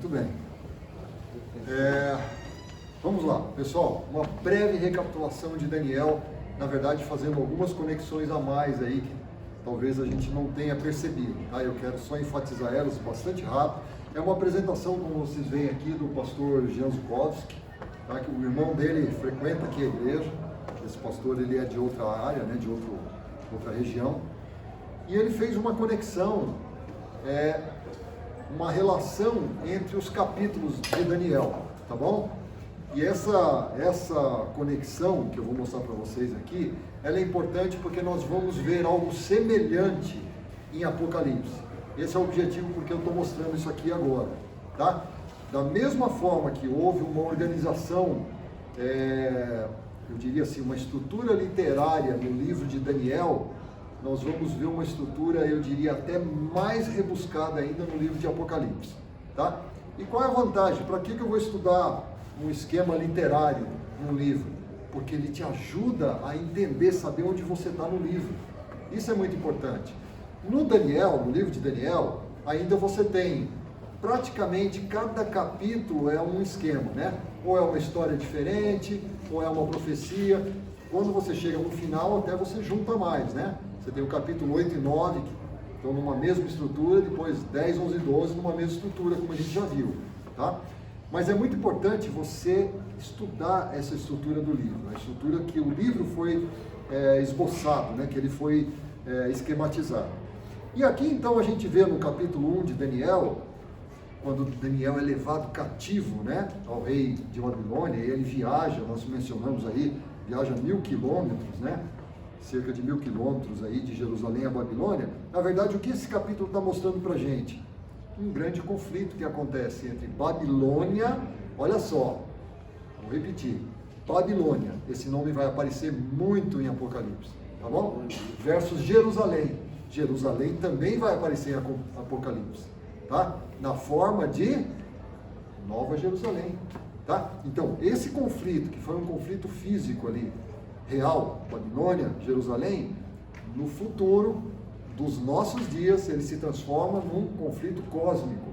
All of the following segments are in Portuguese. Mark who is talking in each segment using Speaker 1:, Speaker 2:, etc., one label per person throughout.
Speaker 1: Muito bem. Vamos lá, pessoal, uma breve recapitulação de Daniel, na verdade fazendo algumas conexões a mais aí que talvez a gente não tenha percebido, tá? Eu quero só enfatizar elas bastante rápido. É uma apresentação, como vocês veem aqui, do pastor Jan Zukovski, tá? Que o irmão dele frequenta aqui a igreja. Esse pastor ele é de outra área, né? De outra região, e ele fez uma conexão, uma relação entre os capítulos de Daniel, tá bom? E essa conexão que eu vou mostrar para vocês aqui, ela é importante porque nós vamos ver algo semelhante em Apocalipse. Esse é o objetivo porque eu estou mostrando isso aqui agora, tá? Da mesma forma que houve uma organização, eu diria assim, uma estrutura literária no livro de Daniel, nós vamos ver uma estrutura, eu diria, até mais rebuscada ainda no livro de Apocalipse, tá? E qual é a vantagem? Para que eu vou estudar um esquema literário no livro? Porque ele te ajuda a entender, saber onde você está no livro. Isso é muito importante. No Daniel, no livro de Daniel, ainda você tem praticamente cada capítulo é um esquema, né? Ou é uma história diferente, ou é uma profecia. Quando você chega no final, até você junta mais, né? Você tem o capítulo 8 e 9, que estão numa mesma estrutura, depois 10, 11 e 12 numa mesma estrutura, como a gente já viu, tá? Mas é muito importante você estudar essa estrutura do livro, a estrutura que o livro foi esboçado, né? Que ele foi esquematizado. E aqui então a gente vê no capítulo 1 de Daniel, quando Daniel é levado cativo, né, ao rei de Babilônia, e ele viaja, nós mencionamos aí, viaja 1000 quilômetros, né, cerca de 1000 quilômetros aí de Jerusalém a Babilônia. Na verdade, o que esse capítulo está mostrando para a gente? Um grande conflito que acontece entre Babilônia, olha só, vou repetir, Babilônia, esse nome vai aparecer muito em Apocalipse, tá bom? Versus Jerusalém. Jerusalém também vai aparecer em Apocalipse, tá? Na forma de Nova Jerusalém, tá? Então, esse conflito, que foi um conflito físico ali, real, Babilônia, Jerusalém, no futuro dos nossos dias, ele se transforma num conflito cósmico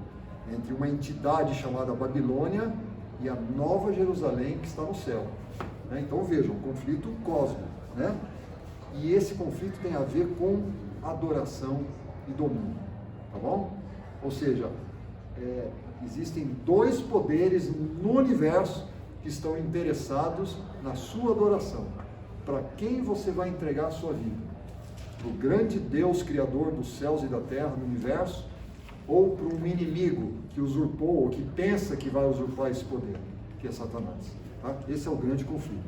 Speaker 1: entre uma entidade chamada Babilônia e a Nova Jerusalém que está no céu, né? Então, vejam, um conflito cósmico, né? E esse conflito tem a ver com adoração e domínio, tá bom? Ou seja, existem dois poderes no universo que estão interessados na sua adoração. Para quem você vai entregar a sua vida? Para o grande Deus Criador dos céus e da terra, no universo, ou para um inimigo que usurpou, ou que pensa que vai usurpar esse poder, que é Satanás, tá? Esse é o grande conflito.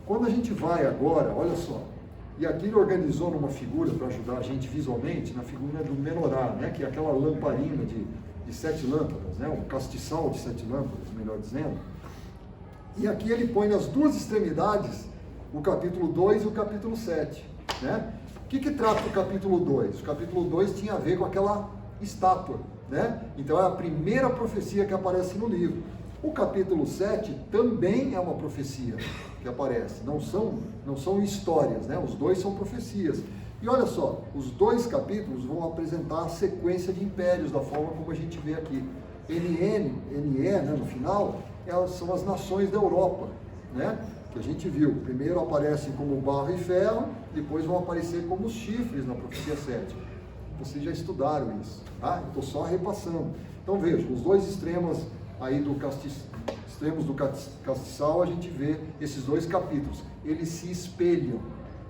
Speaker 1: Quando a gente vai agora, olha só, e aqui ele organizou numa figura para ajudar a gente visualmente, na figura do menorá, né, que é aquela lamparina de 7 lâmpadas, né, um castiçal de 7 lâmpadas, melhor dizendo. E aqui ele põe nas duas extremidades o capítulo 2 e o capítulo 7. Né? O que trata o capítulo 2? O capítulo 2 tinha a ver com aquela estátua, né? Então é a primeira profecia que aparece no livro. O capítulo 7 também é uma profecia que aparece, não são histórias, né? Os dois são profecias. E olha só, os dois capítulos vão apresentar a sequência de impérios, da forma como a gente vê aqui. NE, né, no final, são as nações da Europa, né? Que a gente viu. Primeiro aparecem como barro e ferro, depois vão aparecer como os chifres na profecia 7. Vocês já estudaram isso, tá? Estou só repassando. Então vejam, os dois extremos aí extremos do castiçal, a gente vê esses dois capítulos, eles se espelham,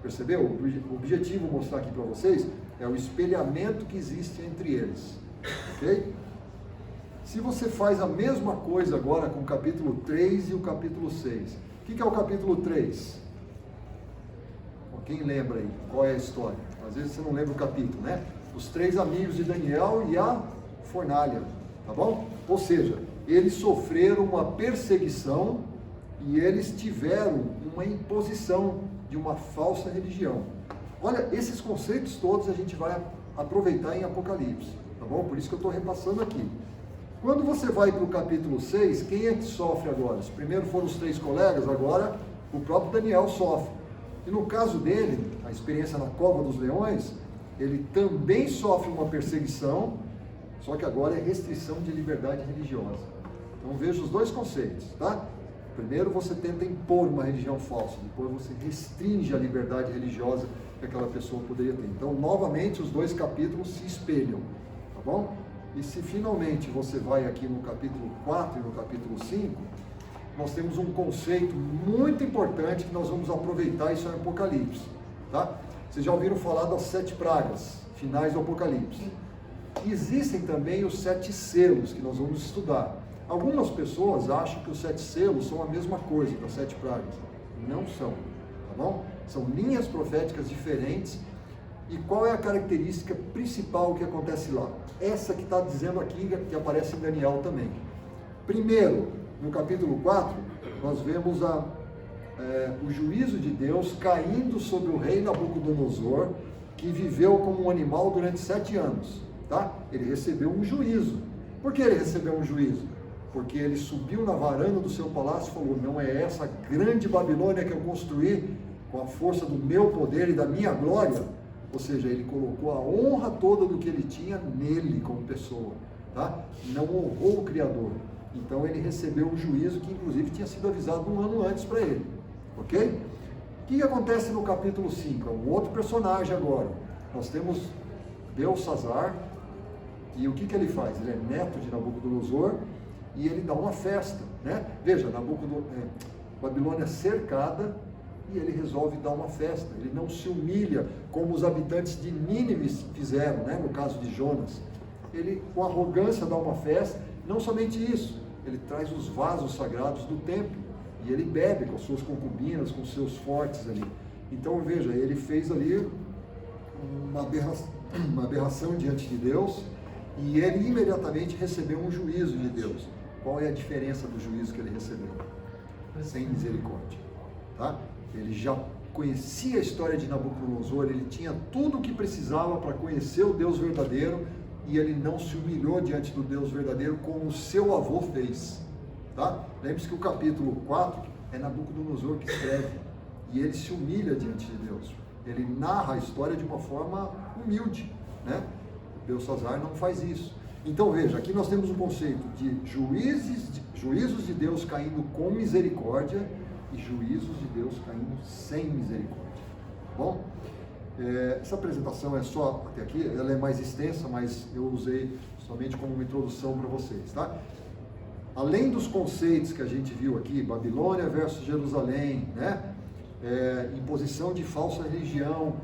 Speaker 1: percebeu? O objetivo mostrar aqui para vocês é o espelhamento que existe entre eles, ok? Se você faz a mesma coisa agora com o capítulo 3 e o capítulo 6, o que é o capítulo 3? Quem lembra aí? Qual é a história? Às vezes você não lembra o capítulo, né? Os 3 amigos de Daniel e a fornalha, tá bom? Ou seja, eles sofreram uma perseguição e eles tiveram uma imposição de uma falsa religião. Olha, esses conceitos todos a gente vai aproveitar em Apocalipse, tá bom? Por isso que eu estou repassando aqui. Quando você vai para o capítulo 6, quem é que sofre agora? Primeiro foram os 3 colegas, agora o próprio Daniel sofre. E no caso dele, a experiência na cova dos leões, ele também sofre uma perseguição, Só que agora é restrição de liberdade religiosa. Então veja os dois conceitos, tá? Primeiro você tenta impor uma religião falsa, depois você restringe a liberdade religiosa que aquela pessoa poderia ter. Então, novamente, os dois capítulos se espelham, tá bom? E se finalmente você vai aqui no capítulo 4 e no capítulo 5, nós temos um conceito muito importante que nós vamos aproveitar, isso é o Apocalipse, tá? Vocês já ouviram falar das 7 pragas finais do Apocalipse. Existem também os 7 selos que nós vamos estudar. Algumas pessoas acham que os 7 selos são a mesma coisa das 7 pragas. Não são, tá bom? São linhas proféticas diferentes. E qual é a característica principal que acontece lá? Essa que está dizendo aqui, que aparece em Daniel também. Primeiro, no capítulo 4, nós vemos o juízo de Deus caindo sobre o rei Nabucodonosor, que viveu como um animal durante 7 anos. Tá? Ele recebeu um juízo. Por que ele recebeu um juízo? Porque ele subiu na varanda do seu palácio e falou: não é essa grande Babilônia que eu construí com a força do meu poder e da minha glória? Ou seja, ele colocou a honra toda do que ele tinha nele como pessoa, tá? Não honrou o Criador. Então ele recebeu um juízo que inclusive tinha sido avisado um ano antes para ele, ok? O que acontece no capítulo 5? É um outro personagem agora. Nós temos Belsazar, e o que ele faz? Ele é neto de Nabucodonosor, e ele dá uma festa, né? Veja, Babilônia cercada, e ele resolve dar uma festa. Ele não se humilha como os habitantes de Nínive fizeram, né? No caso de Jonas. Ele, com arrogância, dá uma festa. Não somente isso, ele traz os vasos sagrados do templo, e ele bebe com as suas concubinas, com os seus fortes ali. Então, veja, ele fez ali uma aberração diante de Deus, e ele imediatamente recebeu um juízo de Deus. Qual é a diferença do juízo que ele recebeu? Sem misericórdia, tá? Ele já conhecia a história de Nabucodonosor, ele tinha tudo o que precisava para conhecer o Deus verdadeiro, e ele não se humilhou diante do Deus verdadeiro como o seu avô fez, tá? Lembre-se que o capítulo 4 é Nabucodonosor que escreve, e ele se humilha diante de Deus. Ele narra a história de uma forma humilde, né? Belsazar não faz isso. Então veja, aqui nós temos um conceito de juízos de Deus caindo com misericórdia e juízos de Deus caindo sem misericórdia. Tá bom? Essa apresentação é só até aqui, ela é mais extensa, mas eu usei somente como uma introdução para vocês, tá? Além dos conceitos que a gente viu aqui, Babilônia versus Jerusalém, né? Imposição de falsa religião,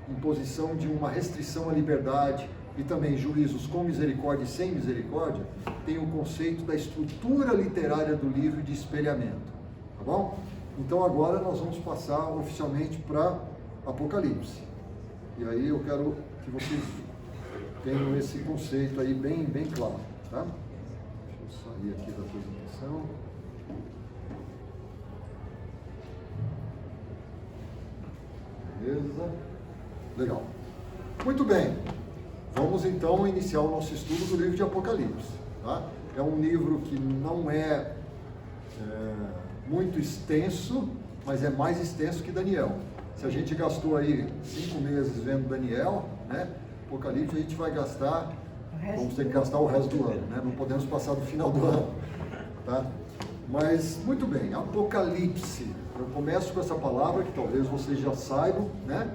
Speaker 1: imposição de uma restrição à liberdade, e também juízos com misericórdia e sem misericórdia, tem o conceito da estrutura literária do livro de espelhamento, tá bom? Então agora nós vamos passar oficialmente para Apocalipse, e aí eu quero que vocês tenham esse conceito aí bem claro, tá? Deixa eu sair aqui da apresentação. Beleza? Legal. Muito bem. Vamos então iniciar o nosso estudo do livro de Apocalipse, tá? É um livro que não é muito extenso, mas é mais extenso que Daniel. Se a gente gastou aí 5 meses vendo Daniel, né? Apocalipse a gente vai gastar, vamos ter que gastar o resto do ano, né? Não podemos passar do final do ano, tá? Mas, muito bem, Apocalipse. Eu começo com essa palavra que talvez vocês já saibam, né?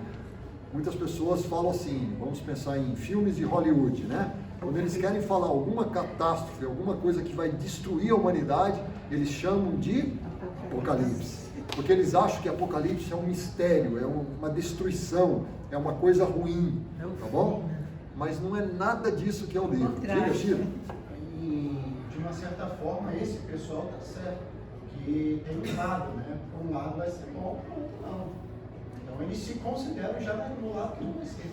Speaker 1: Muitas pessoas falam assim, vamos pensar em filmes de Hollywood, né? Quando eles querem falar alguma catástrofe, alguma coisa que vai destruir a humanidade, eles chamam de Apocalipse. Porque eles acham que Apocalipse é um mistério, é uma destruição, é uma coisa ruim, tá bom? Mas não é nada disso que é o livro. Diga, Chico.
Speaker 2: E, de uma certa forma, esse pessoal está certo, que tem um lado, né? Por um lado vai ser bom, por outro não. Então eles se consideram já no lado que não vai ser.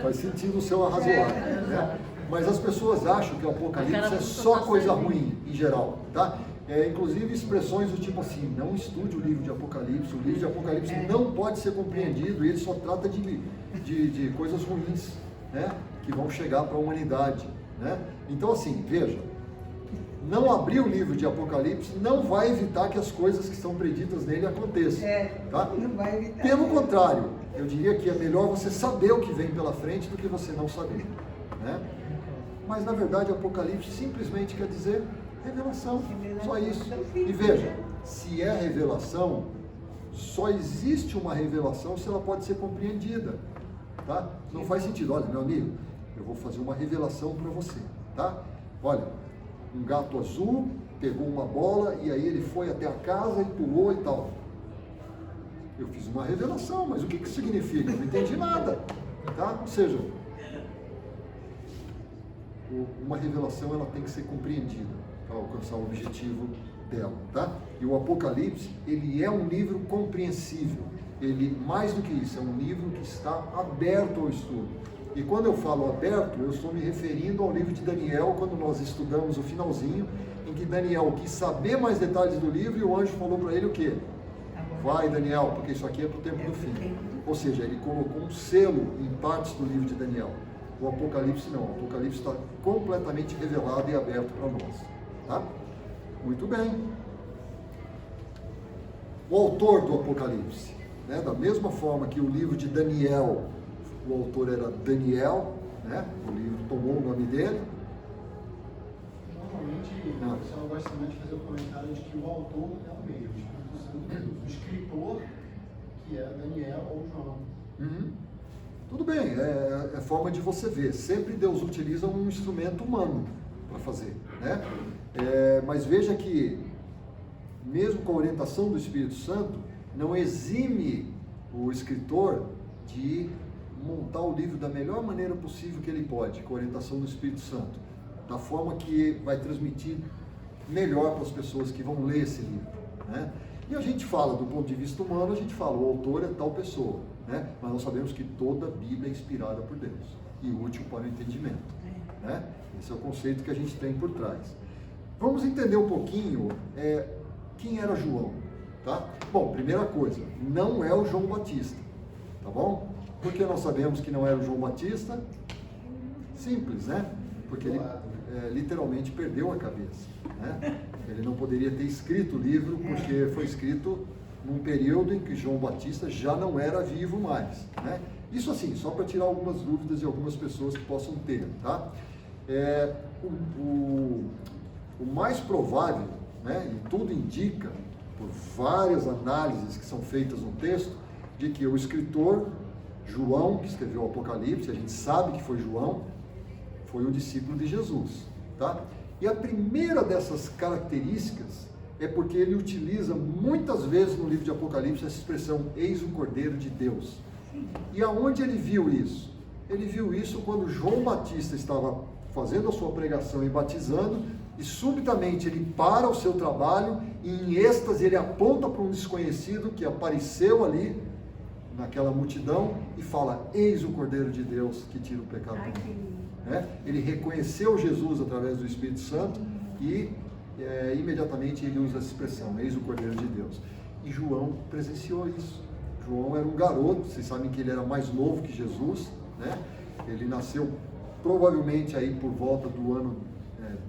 Speaker 1: Faz sentido o seu arrazoar, né? Mas as pessoas acham que o Apocalipse é só coisa ruim, em geral, tá? Inclusive expressões do tipo assim, não estude o livro de Apocalipse, o livro de Apocalipse não pode ser compreendido, e ele só trata de coisas ruins, né? Que vão chegar para a humanidade, né? Então assim, veja, Não abrir o livro de Apocalipse não vai evitar que as coisas que estão preditas nele aconteçam. Tá?
Speaker 3: Não vai evitar.
Speaker 1: Pelo contrário, eu diria que é melhor você saber o que vem pela frente do que você não saber. Né? Mas na verdade Apocalipse simplesmente quer dizer revelação, só isso. E veja, se é revelação, só existe uma revelação se ela pode ser compreendida. Tá? Não faz sentido, olha meu amigo, eu vou fazer uma revelação para você. Tá? Olha, um gato azul pegou uma bola e aí ele foi até a casa e pulou e tal. Eu fiz uma revelação, mas o que isso significa? Eu não entendi nada. Tá? Ou seja, uma revelação ela tem que ser compreendida para alcançar o objetivo dela. Tá? E o Apocalipse, ele é um livro compreensível. Ele, mais do que isso, é um livro que está aberto ao estudo. E quando eu falo aberto, eu estou me referindo ao livro de Daniel, quando nós estudamos o finalzinho, em que Daniel quis saber mais detalhes do livro e o anjo falou para ele o quê? Vai, Daniel, porque isso aqui é para o tempo do fim. Ou seja, ele colocou um selo em partes do livro de Daniel. O Apocalipse não. O Apocalipse está completamente revelado e aberto para nós. Tá? Muito bem. O autor do Apocalipse, né? Da mesma forma que o livro de Daniel, o autor era Daniel, né? O livro tomou o nome dele.
Speaker 2: Normalmente, o pessoal gosta também de fazer o comentário de que o autor é o mesmo, o escritor, que é Daniel ou João.
Speaker 1: Uhum. Tudo bem, é forma de você ver. Sempre Deus utiliza um instrumento humano para fazer, né? Mas veja que, mesmo com a orientação do Espírito Santo, não exime o escritor de montar o livro da melhor maneira possível que ele pode, com a orientação do Espírito Santo, da forma que vai transmitir melhor para as pessoas que vão ler esse livro, né? E a gente fala, do ponto de vista humano, a gente fala, o autor é tal pessoa, né? Mas nós sabemos que toda a Bíblia é inspirada por Deus e útil para o entendimento, né? Esse é o conceito que a gente tem por trás. Vamos entender um pouquinho quem era João, tá? Bom, primeira coisa, não é o João Batista, tá bom? Por que nós sabemos que não era o João Batista? Simples, né? Porque ele literalmente perdeu a cabeça, né? Ele não poderia ter escrito o livro porque foi escrito num período em que João Batista já não era vivo mais, né? Isso assim, só para tirar algumas dúvidas de algumas pessoas que possam ter, tá? O mais provável, né, e tudo indica, por várias análises que são feitas no texto, de que o escritor João, que escreveu o Apocalipse, a gente sabe que foi João, foi um discípulo de Jesus, tá? E a primeira dessas características é porque ele utiliza muitas vezes no livro de Apocalipse essa expressão, eis o Cordeiro de Deus. E aonde ele viu isso? Ele viu isso quando João Batista estava fazendo a sua pregação e batizando, e subitamente ele para o seu trabalho e em êxtase ele aponta para um desconhecido que apareceu ali naquela multidão e fala, eis o Cordeiro de Deus que tira o pecado do mundo. Né? Ele reconheceu Jesus através do Espírito Santo e imediatamente ele usa essa expressão, eis o Cordeiro de Deus. E João presenciou isso. João era um garoto, vocês sabem que ele era mais novo que Jesus, né? Ele nasceu provavelmente aí por volta do ano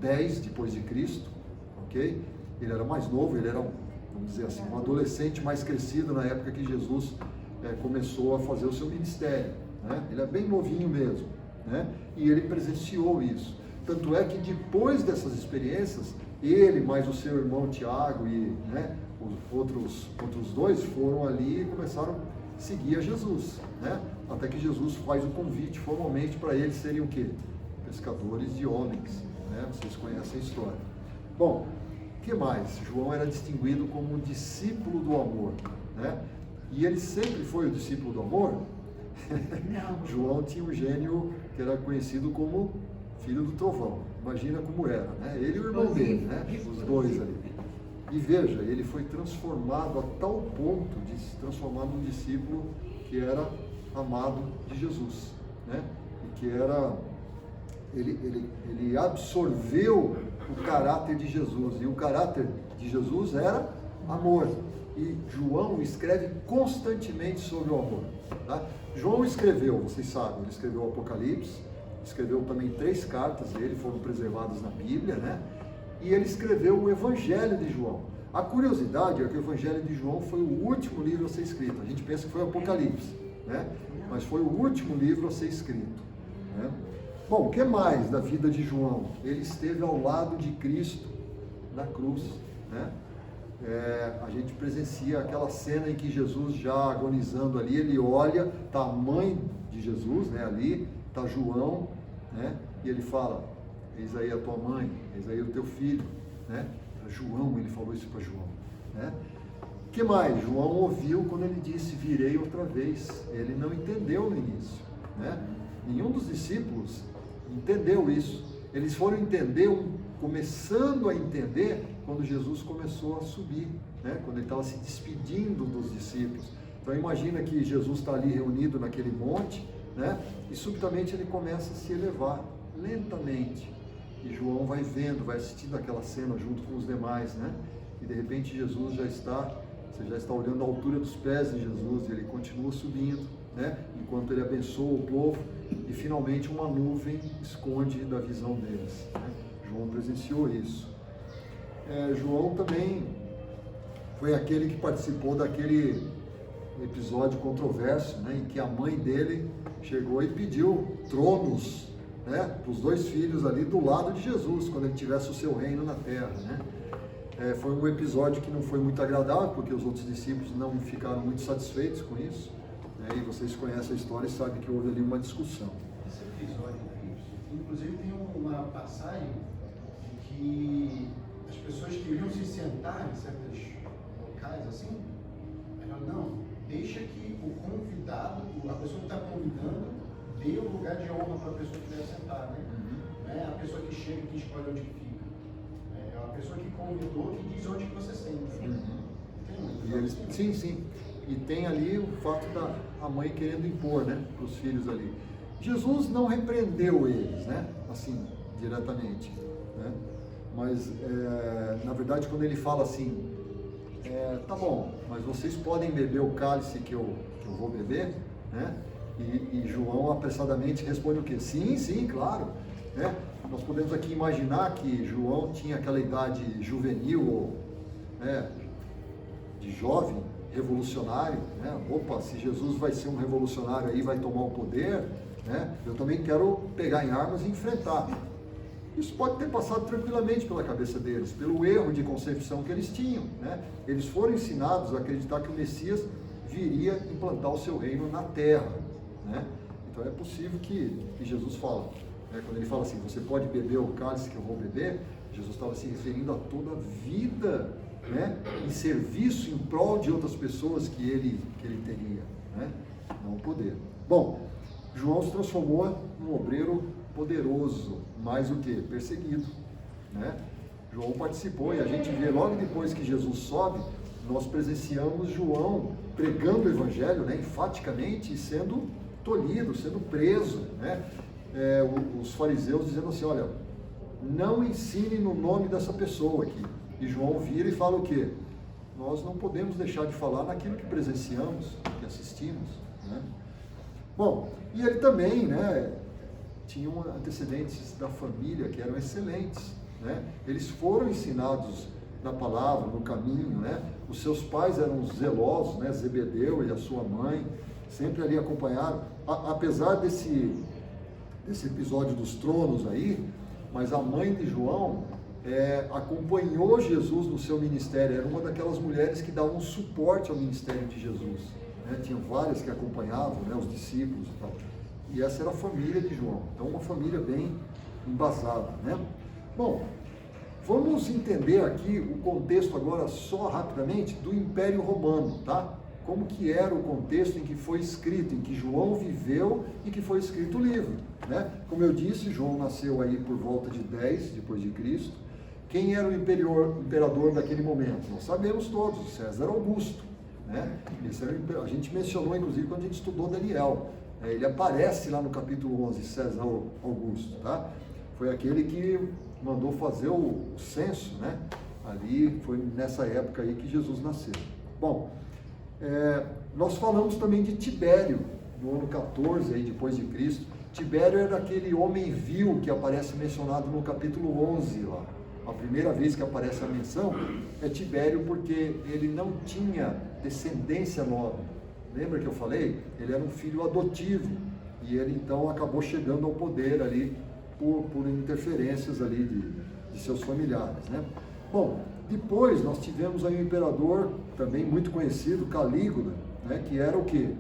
Speaker 1: 10 depois de Cristo, ok? Ele era mais novo, ele era, vamos dizer assim, um adolescente mais crescido na época que Jesus começou a fazer o seu ministério, né? Ele é bem novinho mesmo, né? E ele presenciou isso. Tanto é que depois dessas experiências, ele mais o seu irmão Tiago e, né, os outros dois foram ali e começaram a seguir a Jesus, né? Até que Jesus faz o convite formalmente para eles serem o quê? Pescadores de homens, né? Vocês conhecem a história. Bom, o que mais? João era distinguido como um discípulo do amor, né? E ele sempre foi o discípulo do amor? João tinha um gênio que era conhecido como filho do trovão. Imagina como era, né? Ele e o irmão dele, né? Os dois ali. E veja, ele foi transformado a tal ponto de se transformar num discípulo que era amado de Jesus, né? E que era, ele absorveu o caráter de Jesus, e o caráter de Jesus era amor. E João escreve constantemente sobre o amor, tá? João escreveu, vocês sabem, ele escreveu o Apocalipse, escreveu também 3 cartas dele, foram preservadas na Bíblia, né? e ele escreveu o Evangelho de João. A curiosidade é que o Evangelho de João foi o último livro a ser escrito. A gente pensa que foi o Apocalipse, né? Mas foi o último livro a ser escrito, né? Bom, o que mais da vida de João? Ele esteve ao lado de Cristo na cruz, né? A gente presencia aquela cena em que Jesus, já agonizando ali, ele olha, está a mãe de Jesus, né, ali, está João, né, e ele fala: eis aí a tua mãe, eis aí o teu filho, né? João, ele falou isso para João, né? O que mais? João ouviu quando ele disse: virei outra vez. Ele não entendeu no início, né? Nenhum dos discípulos entendeu isso. Eles foram entender, começando a entender, quando Jesus começou a subir, né? Quando ele estava se despedindo dos discípulos. Então imagina que Jesus está ali reunido naquele monte, né? E subitamente ele começa a se elevar, lentamente. E João vai vendo, vai assistindo aquela cena junto com os demais, né? E de repente Jesus você já está olhando a altura dos pés de Jesus, e ele continua subindo, né? Enquanto ele abençoa o povo, e finalmente uma nuvem esconde da visão deles, né? João presenciou isso. João também foi aquele que participou daquele episódio controverso, né? Em que a mãe dele chegou e pediu tronos, né, para os dois filhos ali do lado de Jesus, quando ele tivesse o seu reino na terra, né? Foi um episódio que não foi muito agradável, porque os outros discípulos não ficaram muito satisfeitos com isso, né? E vocês conhecem a história e sabem que houve ali uma discussão.
Speaker 2: Esse episódio, inclusive, tem uma passagem em que as pessoas queriam se sentar em certos locais assim, aí ela, não, deixa que o convidado, a pessoa que está convidando, dê o lugar de honra para a pessoa que estiver sentada, né? Não é a pessoa que chega e que escolhe onde fica. É a pessoa que convidou que diz onde que você senta.
Speaker 1: Sim. E tem ali o fato da a mãe querendo impor, né, para os filhos ali. Jesus não repreendeu eles, né, assim, diretamente, né? Mas, na verdade, quando ele fala assim, tá bom, mas vocês podem beber o cálice que eu vou beber, né? E João apressadamente responde o quê? Sim, claro, né? Nós podemos aqui imaginar que João tinha aquela idade juvenil, né, de jovem, revolucionário, né? Opa, se Jesus vai ser um revolucionário aí, vai tomar o poder, né? Eu também quero pegar em armas e enfrentar. Isso pode ter passado tranquilamente pela cabeça deles, pelo erro de concepção que eles tinham, né? Eles foram ensinados a acreditar que o Messias viria implantar o seu reino na terra, né? Então é possível que Jesus fala, né? Quando ele fala assim, você pode beber o cálice que eu vou beber, Jesus estava se referindo a toda a vida, né, em serviço em prol de outras pessoas que ele teria, né? Não o poder. Bom, João se transformou num obreiro poderoso, mais o que? Perseguido, né? João participou, e a gente vê logo depois que Jesus sobe, nós presenciamos João pregando o Evangelho, né, enfaticamente, e sendo tolhido, sendo preso, né? Os fariseus dizendo assim, olha, não ensine no nome dessa pessoa aqui. E João vira e fala o quê? Nós não podemos deixar de falar naquilo que presenciamos, que assistimos, né? Bom, e ele também, né, tinha antecedentes da família que eram excelentes, né? Eles foram ensinados na palavra, no caminho, né? Os seus pais eram zelosos, né? Zebedeu e a sua mãe, sempre ali acompanharam, apesar desse episódio dos tronos aí, mas a mãe de João acompanhou Jesus no seu ministério, era uma daquelas mulheres que davam suporte ao ministério de Jesus, né? Tinha várias que acompanhavam, né, os discípulos e tal, e essa era a família de João, então uma família bem embasada, né? Bom, vamos entender aqui o contexto agora só rapidamente do Império Romano, tá? Como que era o contexto em que foi escrito, em que João viveu e que foi escrito o livro, né? Como eu disse, João nasceu aí por volta de 10 depois de Cristo. Quem era o imperador daquele momento? Nós sabemos todos, César Augusto, né? Esse era a gente mencionou inclusive quando a gente estudou Daniel, ele aparece lá no capítulo 11, César Augusto, tá? Foi aquele que mandou fazer o censo, né? Ali foi nessa época aí que Jesus nasceu. Bom, nós falamos também de Tibério, no ano 14 aí depois de Cristo. Tibério era aquele homem vil que aparece mencionado no capítulo 11 lá, a primeira vez que aparece a menção é Tibério, porque ele não tinha descendência nobre. Lembra que eu falei? Ele era um filho adotivo, e ele então acabou chegando ao poder ali por interferências ali de seus familiares, né? Bom, depois nós tivemos aí um imperador também muito conhecido, Calígula, né? Que era o quê?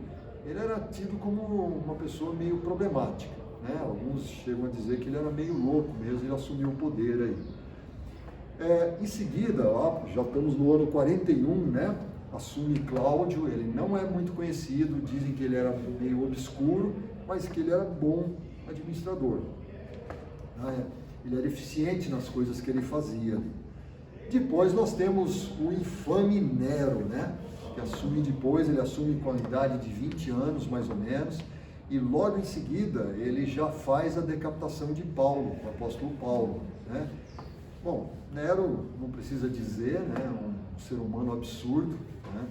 Speaker 1: Ele era tido como uma pessoa meio problemática, né? Alguns chegam a dizer que ele era meio louco mesmo, ele assumiu o poder aí. Em seguida, ó, já estamos no ano 41, né? Assume Cláudio, ele não é muito conhecido, dizem que ele era meio obscuro, mas que ele era bom administrador. Ele era eficiente nas coisas que ele fazia. Depois nós temos o infame Nero, né? Que assume depois, ele assume com a idade de 20 anos mais ou menos, e logo em seguida ele já faz a decapitação de Paulo, o apóstolo Paulo, né? Bom, Nero não precisa dizer, né? Um ser humano absurdo, né?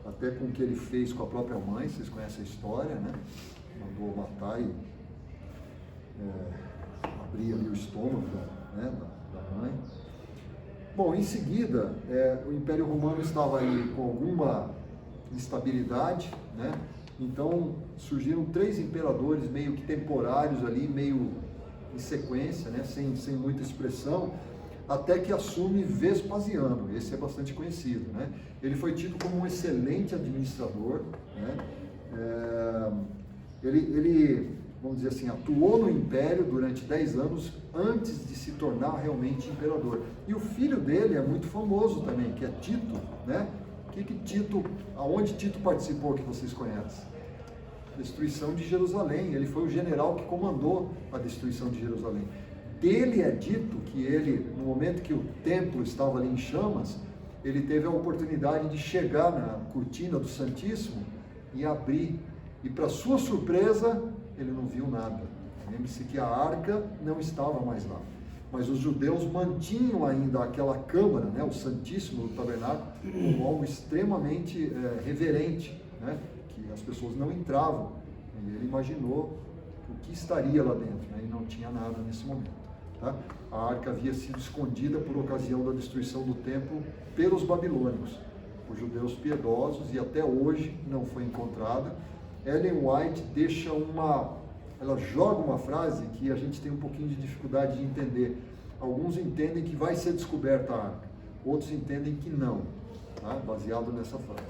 Speaker 1: Até com o que ele fez com a própria mãe, vocês conhecem a história, né? Mandou matar e abrir ali o estômago, né? da mãe. Bom, em seguida, o Império Romano estava aí com alguma instabilidade, né? Então surgiram 3 imperadores meio que temporários ali, meio em sequência, né? Sem muita expressão, até que assume Vespasiano. Esse é bastante conhecido, né? Ele foi tido como um excelente administrador, né? Ele, vamos dizer assim, atuou no Império durante 10 anos antes de se tornar realmente imperador. E o filho dele é muito famoso também, que é Tito, né? Aonde Tito participou, que vocês conhecem? Destruição de Jerusalém. Ele foi o general que comandou a destruição de Jerusalém. Dele é dito que ele, no momento que o templo estava ali em chamas, ele teve a oportunidade de chegar na cortina do Santíssimo e abrir. E para sua surpresa, ele não viu nada. Lembre-se que a arca não estava mais lá. Mas os judeus mantinham ainda aquela câmara, né, o Santíssimo do Tabernáculo, como algo extremamente reverente, né, que as pessoas não entravam. E ele imaginou o que estaria lá dentro, né, e não tinha nada nesse momento. Tá? A arca havia sido escondida por ocasião da destruição do templo pelos babilônicos, os judeus piedosos, e até hoje não foi encontrada. Ellen White ela joga uma frase que a gente tem um pouquinho de dificuldade de entender. Alguns entendem que vai ser descoberta a arca, outros entendem que não, tá? Baseado nessa frase.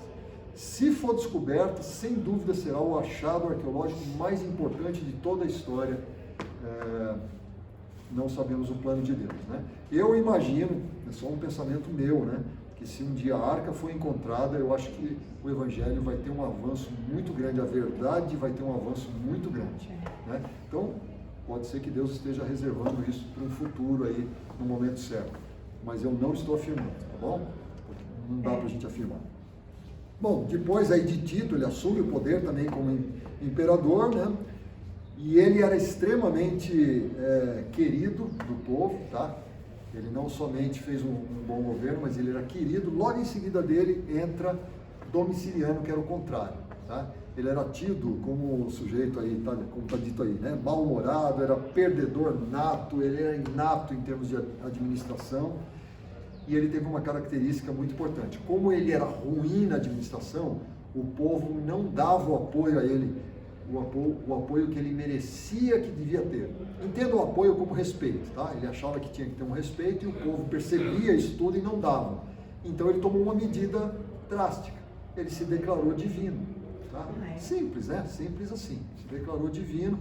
Speaker 1: Se for descoberta, sem dúvida será o achado arqueológico mais importante de toda a história. Não sabemos o plano de Deus, né? Eu imagino, é só um pensamento meu, né? Que se um dia a arca for encontrada, eu acho que o Evangelho vai ter um avanço muito grande, a verdade vai ter um avanço muito grande, né? Então, pode ser que Deus esteja reservando isso para um futuro aí, no momento certo. Mas eu não estou afirmando, tá bom? Porque não dá para a gente afirmar. Bom, depois aí de Tito, ele assume o poder também como imperador, né? E ele era extremamente querido do povo, tá? Ele não somente fez um bom governo, mas ele era querido. Logo em seguida dele entra Domiciliano, que era o contrário, tá? Ele era tido como o sujeito aí, tá, como está dito aí, né? Mal-humorado, era perdedor nato, ele era inato em termos de administração. E ele teve uma característica muito importante. Como ele era ruim na administração, o povo não dava o apoio a ele, o apoio que ele merecia, que devia ter. Entenda o apoio como respeito, tá? Ele achava que tinha que ter um respeito e o povo percebia isso tudo e não dava. Então ele tomou uma medida drástica. Ele se declarou divino, tá? Simples, né? Simples assim. Se declarou divino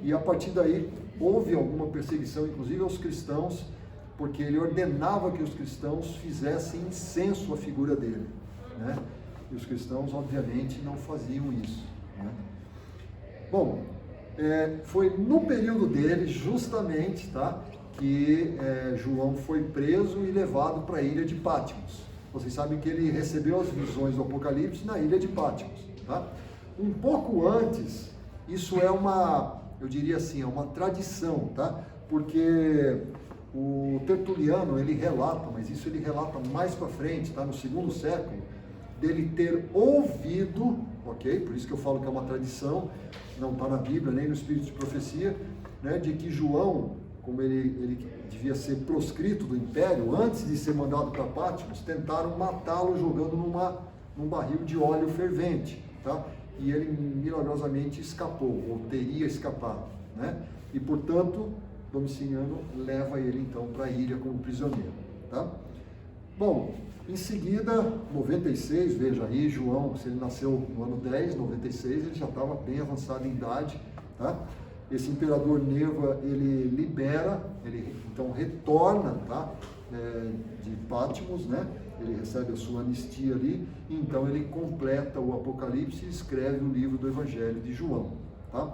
Speaker 1: e a partir daí houve alguma perseguição, inclusive aos cristãos, porque ele ordenava que os cristãos fizessem incenso à figura dele, né? E os cristãos, obviamente, não faziam isso, né? Bom, foi no período dele, justamente, tá, que João foi preso e levado para a ilha de Patmos. Vocês sabem que ele recebeu as visões do Apocalipse na ilha de Patmos, tá? Um pouco antes, isso eu diria assim, é uma tradição, tá? Porque o Tertuliano, ele relata, mas isso ele relata mais para frente, tá? No 2º século, dele ter ouvido, ok? Por isso que eu falo que é uma tradição, não está na Bíblia, nem no Espírito de Profecia, né? De que João, como ele devia ser proscrito do império, antes de ser mandado para Patmos, tentaram matá-lo jogando num barril de óleo fervente, tá? E ele milagrosamente escapou, ou teria escapado, né? E portanto, Domiciano leva ele então para a ilha como prisioneiro, tá? Bom, em seguida, 96, veja aí, João, se ele nasceu no ano 10, 96, ele já estava bem avançado em idade, tá? Esse imperador Nerva, ele libera, ele então retorna, tá? De Patmos, né? Ele recebe a sua anistia ali, e então ele completa o Apocalipse e escreve o livro do Evangelho de João, tá?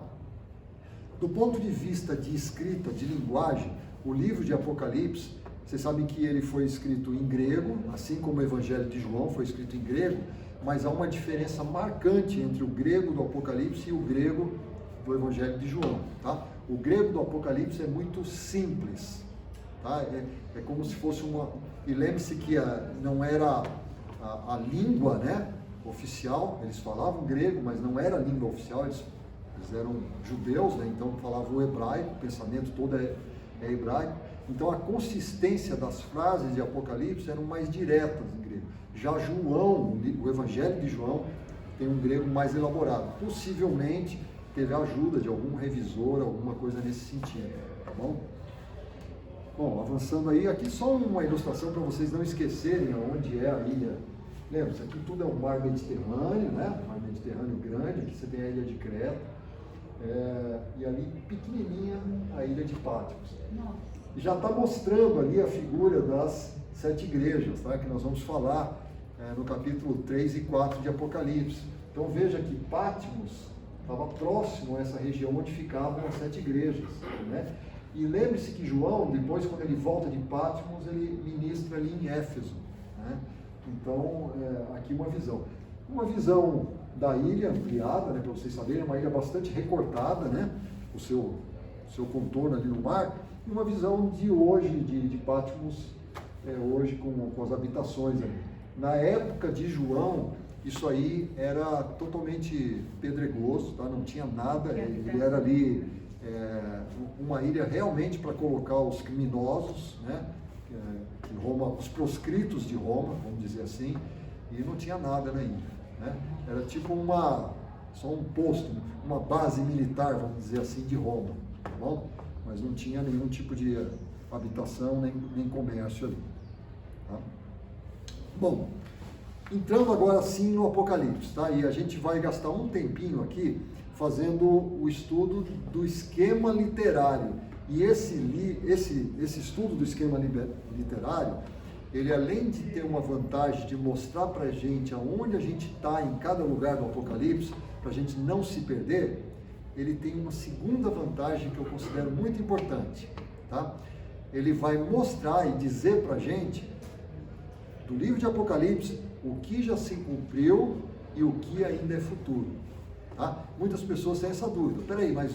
Speaker 1: Do ponto de vista de escrita, de linguagem, o livro de Apocalipse, vocês sabem que ele foi escrito em grego, assim como o Evangelho de João foi escrito em grego, mas há uma diferença marcante entre o grego do Apocalipse e o grego do Evangelho de João, tá? O grego do Apocalipse é muito simples, tá? É como se fosse uma... E lembre-se que não era a língua, né, oficial, eles falavam grego, mas não era a língua oficial, eles eram judeus, né, então falavam o hebraico, o pensamento todo é hebraico. Então a consistência das frases de Apocalipse eram mais diretas em grego. Já João, o Evangelho de João, tem um grego mais elaborado. Possivelmente teve a ajuda de algum revisor, alguma coisa nesse sentido, tá bom? Bom, avançando aí, aqui só uma ilustração para vocês não esquecerem aonde é a ilha. Lembra, isso aqui tudo é um mar Mediterrâneo, né? Mar Mediterrâneo grande, aqui você tem a ilha de Creta, e ali pequenininha a ilha de Patmos. Já está mostrando ali a figura das 7 igrejas, tá? Que nós vamos falar no capítulo 3 e 4 de Apocalipse. Então veja que Patmos estava próximo a essa região onde ficavam as 7 igrejas, né? E lembre-se que João, depois quando ele volta de Patmos, ele ministra ali em Éfeso, né? Então, aqui uma visão da ilha ampliada, né, para vocês saberem, é uma ilha bastante recortada, né? O seu contorno ali no mar, e uma visão de hoje, de Patmos, hoje com as habitações ali. Na época de João, isso aí era totalmente pedregoso, tá? Não tinha nada, ele era ali uma ilha realmente para colocar os criminosos, né? Roma, os proscritos de Roma, vamos dizer assim, e não tinha nada na ilha, né? Era tipo só um posto, uma base militar, vamos dizer assim, de Roma, tá bom? Mas não tinha nenhum tipo de habitação, nem comércio ali, tá? Bom, entrando agora sim no Apocalipse, tá? E a gente vai gastar um tempinho aqui fazendo o estudo do esquema literário. E esse estudo do esquema literário, ele além de ter uma vantagem de mostrar para a gente aonde a gente está em cada lugar do Apocalipse, para a gente não se perder, ele tem uma segunda vantagem que eu considero muito importante, tá? Ele vai mostrar e dizer para a gente, do livro de Apocalipse, o que já se cumpriu e o que ainda é futuro, tá? Muitas pessoas têm essa dúvida, peraí, mas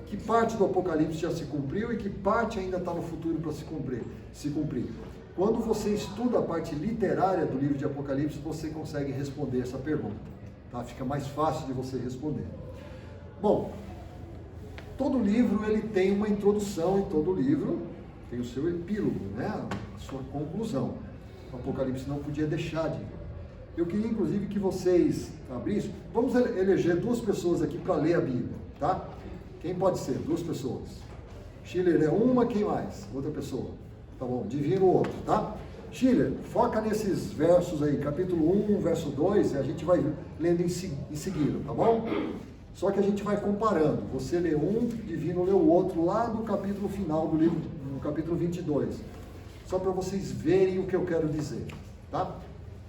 Speaker 1: que parte do Apocalipse já se cumpriu e que parte ainda está no futuro para se cumprir? Quando você estuda a parte literária do livro de Apocalipse, você consegue responder essa pergunta, tá? Fica mais fácil de você responder. Bom, todo livro ele tem uma introdução e todo livro tem o seu epílogo, né? A sua conclusão. O Apocalipse não podia deixar de vir. Eu queria inclusive que vocês abrissem. Vamos eleger 2 pessoas aqui para ler a Bíblia, tá? Quem pode ser? 2 pessoas. Schiller é uma, quem mais? Outra pessoa. Tá bom, divina o outro, tá? Schiller, foca nesses versos aí, capítulo 1, verso 2, e a gente vai lendo em seguida, tá bom? Só que a gente vai comparando. Você lê um, Divino lê o outro, lá do capítulo final do livro, no capítulo 22. Só para vocês verem o que eu quero dizer, tá?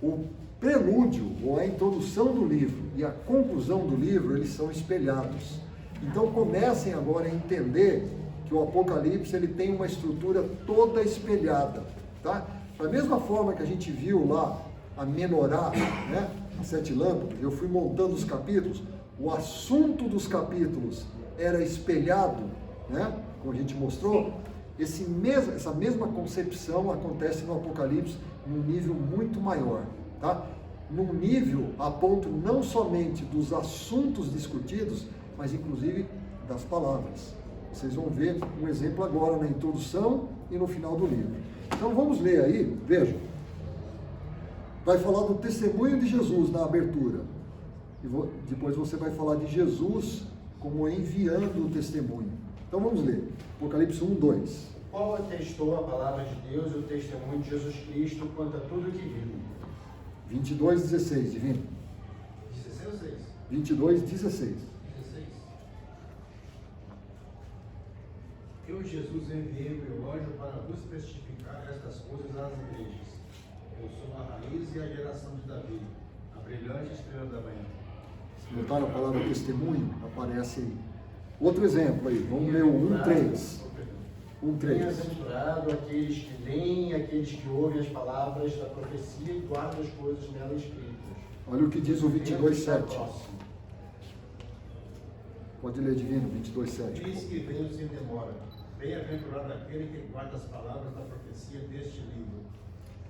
Speaker 1: O prelúdio, ou a introdução do livro e a conclusão do livro, eles são espelhados. Então comecem agora a entender que o Apocalipse ele tem uma estrutura toda espelhada, tá? Da mesma forma que a gente viu lá a menorá, né? As 7 lâmpadas, eu fui montando os capítulos, o assunto dos capítulos era espelhado, né? Como a gente mostrou, essa mesma concepção acontece no Apocalipse num nível muito maior, tá? Num nível a ponto não somente dos assuntos discutidos, mas inclusive das palavras, Vocês vão ver um exemplo agora na introdução e no final do livro. Então vamos ler aí, vejam. Vai falar do testemunho de Jesus na abertura. E depois você vai falar de Jesus como enviando o testemunho. Então vamos ler. Apocalipse 1, 2.
Speaker 2: Paulo atestou a palavra de Deus e o testemunho de Jesus Cristo quanto a tudo que viu.
Speaker 1: 22, 16, divino.
Speaker 2: 16 ou 6?
Speaker 1: 22, 16.
Speaker 2: 16. Eu, Jesus, enviei o meu anjo para vos testificar estas coisas às igrejas. Eu sou a raiz e a geração de Davi, a brilhante estrela da manhã.
Speaker 1: Notaram a palavra testemunho? Aparece aí. Outro exemplo aí, vamos ler o 1:3. 1:3.
Speaker 2: Bem-aventurado aqueles que leem e aqueles que ouvem as palavras da profecia e guardam as coisas nela escritas.
Speaker 1: Olha o que diz o 22:7.
Speaker 2: Próximo.
Speaker 1: Pode ler, divino, 22:7.
Speaker 2: Eis que venho sem demora. Bem-aventurado aquele que guarda as palavras da profecia deste livro.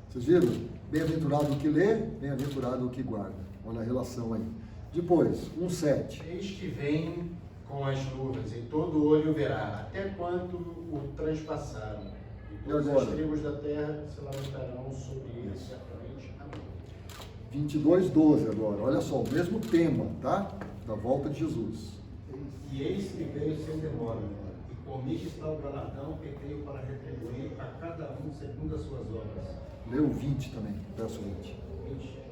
Speaker 1: Vocês viram? Bem-aventurado o que lê, bem-aventurado o que guarda. Olha a relação aí. Depois, 1:7.
Speaker 2: Eis que vem com as nuvens, e todo olho verá, até quanto o transpassaram. E todas as tribos da terra se lamentarão sobre ele, certamente. Amém.
Speaker 1: 22:12 agora. Olha só, o mesmo tema, tá? Da volta de Jesus.
Speaker 2: E eis que veio sem demora, e comigo está o galardão que tenho para retribuir a cada um segundo as suas obras.
Speaker 1: Leu o 20 também, verso 20.
Speaker 2: 20.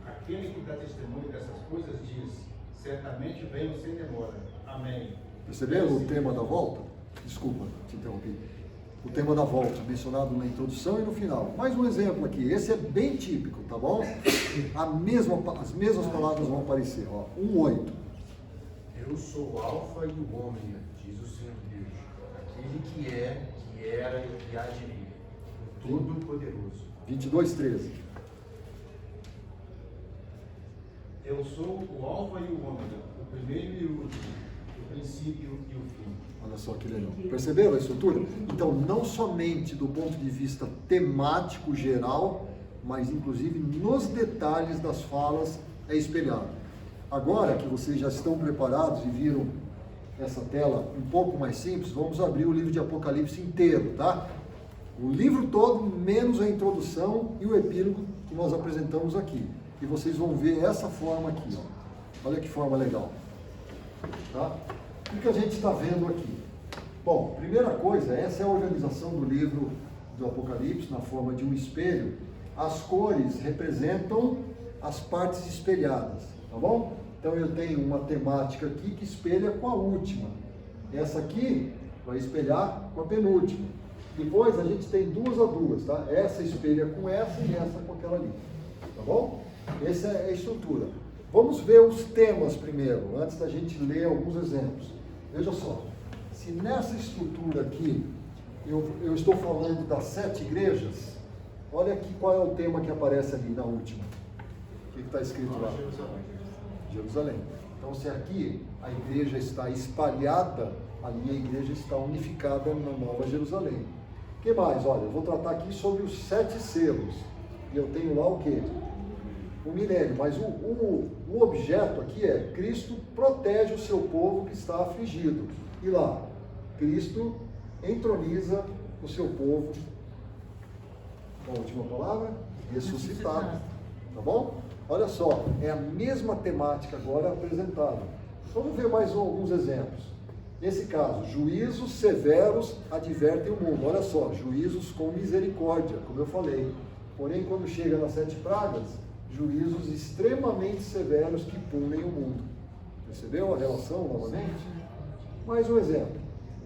Speaker 2: Aquele que dá testemunho dessas coisas diz: certamente venho sem demora. Amém.
Speaker 1: Perceberam o tema da volta? Desculpa, te interrompi. O tema da volta, mencionado na introdução e no final. Mais um exemplo aqui, esse é bem típico, tá bom? As mesmas palavras vão aparecer, ó. 1:8.
Speaker 2: Eu sou o Alfa e o Ômega, diz o Senhor Deus, aquele que é, que era e que há de vir, o Todo-Poderoso.
Speaker 1: 22:13.
Speaker 2: Eu sou o Alfa e o Ômega, o primeiro e o último, o princípio e o fim.
Speaker 1: Olha só que legal. Perceberam a estrutura? Então, não somente do ponto de vista temático geral, mas inclusive nos detalhes das falas é espelhado. Agora que vocês já estão preparados e viram essa tela um pouco mais simples, vamos abrir o livro de Apocalipse inteiro, tá? O livro todo, menos a introdução e o epílogo que nós apresentamos aqui. E vocês vão ver essa forma aqui, ó. Olha que forma legal. Tá? O que a gente está vendo aqui? Bom, primeira coisa, essa é a organização do livro do Apocalipse na forma de um espelho. As cores representam as partes espelhadas, tá bom? Então eu tenho uma temática aqui que espelha com a última. Essa aqui vai espelhar com a penúltima. Depois a gente tem 2 a 2, tá? Essa espelha com essa e essa com aquela ali, tá bom? Essa é a estrutura. Vamos ver os temas primeiro, antes da gente ler alguns exemplos. Veja só, se nessa estrutura aqui eu estou falando das 7 igrejas, olha aqui qual é o tema que aparece ali na última. O que está escrito lá? Jerusalém. Então, se aqui a igreja está espalhada, ali a igreja está unificada na Nova Jerusalém. O que mais? Olha, eu vou tratar aqui sobre os 7 selos. E eu tenho lá o quê? O milênio. Mas o objeto aqui é: Cristo protege o seu povo que está afligido. E lá, Cristo entroniza o seu povo. A última palavra? Ressuscitado. Tá bom? Olha só, é a mesma temática agora apresentada. Vamos ver mais alguns exemplos. Nesse caso, juízos severos advertem o mundo. Olha só, juízos com misericórdia, como eu falei. Porém, quando chega nas 7 pragas, juízos extremamente severos que punem o mundo. Percebeu a relação novamente? Mais um exemplo.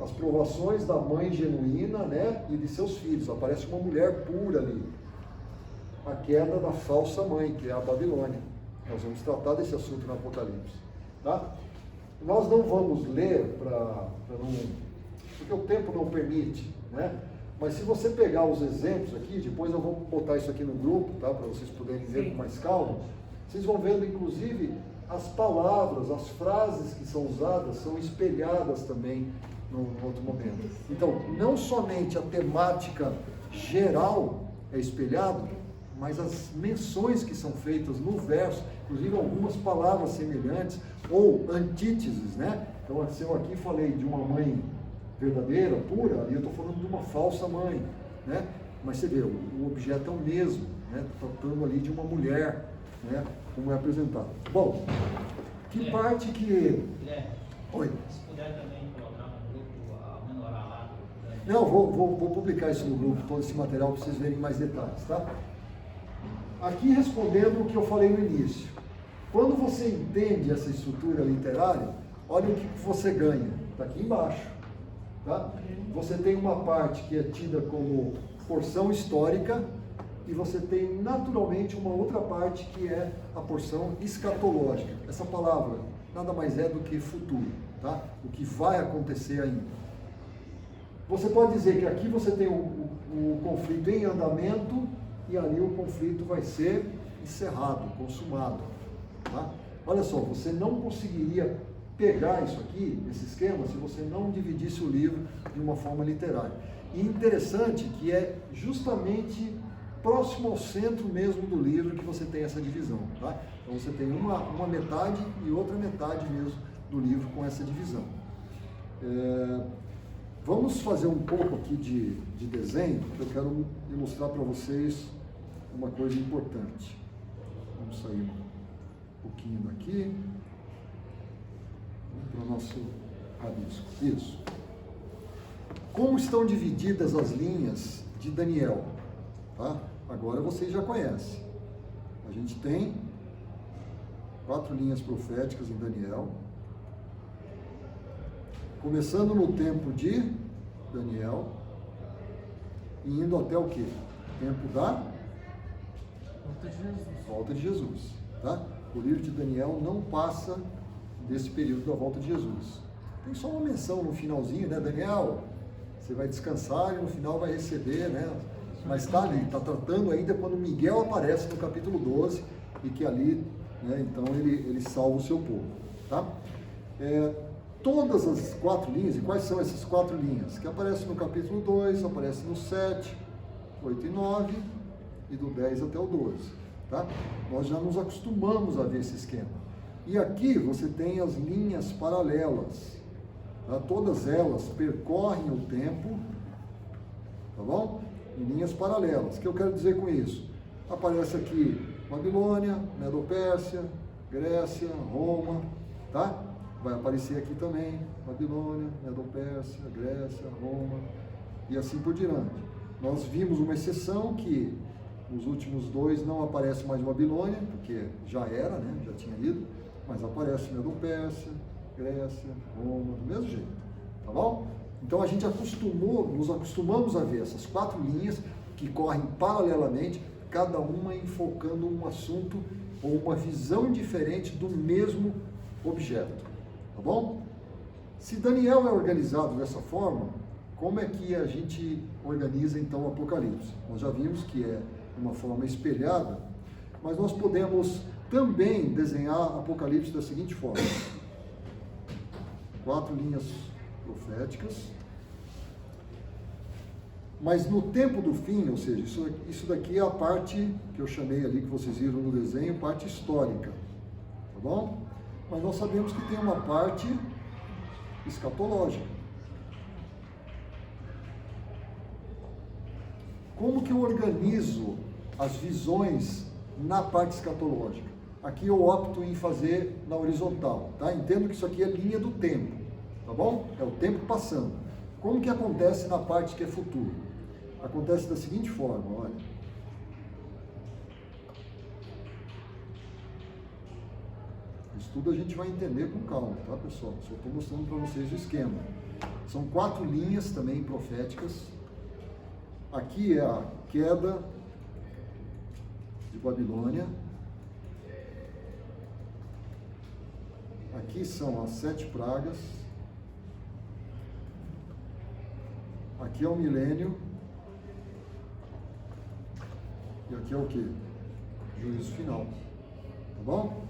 Speaker 1: As provações da mãe genuína, né, e de seus filhos. Aparece uma mulher pura ali. A queda da falsa mãe, que é a Babilônia. Nós vamos tratar desse assunto no Apocalipse. Tá? Nós não vamos ler porque o tempo não permite, né? Mas se você pegar os exemplos aqui, depois eu vou botar isso aqui no grupo, tá? Para vocês poderem ver com mais calma. Vocês vão vendo, inclusive, as palavras, as frases que são usadas são espelhadas também no outro momento. Então, não somente a temática geral é espelhada, mas as menções que são feitas no verso, inclusive algumas palavras semelhantes ou antíteses, né? Então, se eu aqui falei de uma mãe verdadeira, pura, ali eu estou falando de uma falsa mãe, né? Mas você vê, o objeto é o mesmo, né? Tratando ali de uma mulher, né? Como é apresentado. Bom, que parte que... Oi.
Speaker 3: Se puder também colocar no grupo a menorá lá.
Speaker 1: Não, vou publicar isso no grupo, todo esse material, para vocês verem mais detalhes, tá? Aqui respondendo o que eu falei no início. Quando você entende essa estrutura literária, olha o que você ganha. Está aqui embaixo. Tá? Você tem uma parte que é tida como porção histórica e você tem naturalmente uma outra parte que é a porção escatológica. Essa palavra nada mais é do que futuro, tá? O que vai acontecer ainda. Você pode dizer que aqui você tem o conflito em andamento e ali o conflito vai ser encerrado, consumado. Tá? Olha só, você não conseguiria pegar isso aqui, esse esquema, se você não dividisse o livro de uma forma literária. E interessante que é justamente próximo ao centro mesmo do livro que você tem essa divisão. Tá? Então você tem uma metade e outra metade mesmo do livro com essa divisão. Vamos fazer um pouco aqui de desenho, porque eu quero ilustrar para vocês uma coisa importante. Vamos sair um pouquinho daqui para o nosso rabisco. Isso. Como estão divididas as linhas de Daniel? Tá? Agora vocês já conhecem. A gente tem 4 linhas proféticas em Daniel. Começando no tempo de Daniel e indo até o quê? Tempo da volta de Jesus. Tá? O livro de Daniel não passa desse período da volta de Jesus. Tem só uma menção no finalzinho, né? Daniel, você vai descansar e no final vai receber, né? Mas está ali, está tratando ainda quando Miguel aparece no capítulo 12 e que ali, né? Então ele salva o seu povo. Tá? Todas as 4 linhas, e quais são essas 4 linhas? Que aparecem no capítulo 2, aparecem no 7, 8 e 9, e do 10 até o 12. Tá? Nós já nos acostumamos a ver esse esquema. E aqui você tem as linhas paralelas. Tá? Todas elas percorrem o tempo, tá bom? Em linhas paralelas. O que eu quero dizer com isso? Aparece aqui Babilônia, Medo-Pérsia, Grécia, Roma, tá? Vai aparecer aqui também Babilônia, Medo-Pérsia, Grécia, Roma e assim por diante. Nós vimos uma exceção que nos últimos 2 não aparece mais Babilônia, porque já era, né? Já tinha ido, mas aparece Medo-Pérsia, Grécia, Roma, do mesmo jeito, tá bom? Então a gente nos acostumamos a ver essas 4 linhas que correm paralelamente, cada uma enfocando um assunto ou uma visão diferente do mesmo objeto. Tá bom? Se Daniel é organizado dessa forma, como é que a gente organiza então o Apocalipse? Nós já vimos que é uma forma espelhada, mas nós podemos também desenhar Apocalipse da seguinte forma: 4 linhas proféticas, mas no tempo do fim, ou seja, isso daqui é a parte que eu chamei ali, que vocês viram no desenho, parte histórica, tá bom? Mas nós sabemos que tem uma parte escatológica. Como que eu organizo as visões na parte escatológica? Aqui eu opto em fazer na horizontal, tá? Entendo que isso aqui é linha do tempo, tá bom? É o tempo passando. Como que acontece na parte que é futuro? Acontece da seguinte forma, olha. Isso tudo a gente vai entender com calma, tá, pessoal? Só estou mostrando para vocês o esquema. São 4 linhas também proféticas. Aqui é a queda de Babilônia. Aqui são as 7 pragas. Aqui é o milênio. E aqui é o que? Juízo final. Tá bom?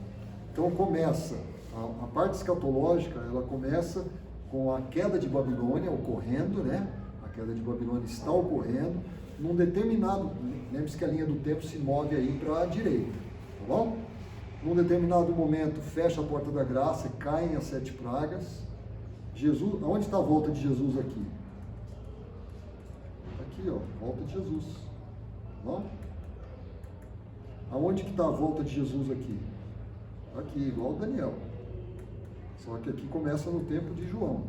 Speaker 1: Então começa, a parte escatológica, ela começa com a queda de Babilônia ocorrendo, né? A queda de Babilônia está ocorrendo num determinado, lembre-se que a linha do tempo se move aí para a direita, tá bom? Num determinado momento fecha a porta da graça e caem as 7 pragas, Jesus, onde está a volta de Jesus aqui? Aqui, ó, volta de Jesus. Não? Aonde que está a volta de Jesus aqui? Aqui, igual o Daniel. Só que aqui começa no tempo de João.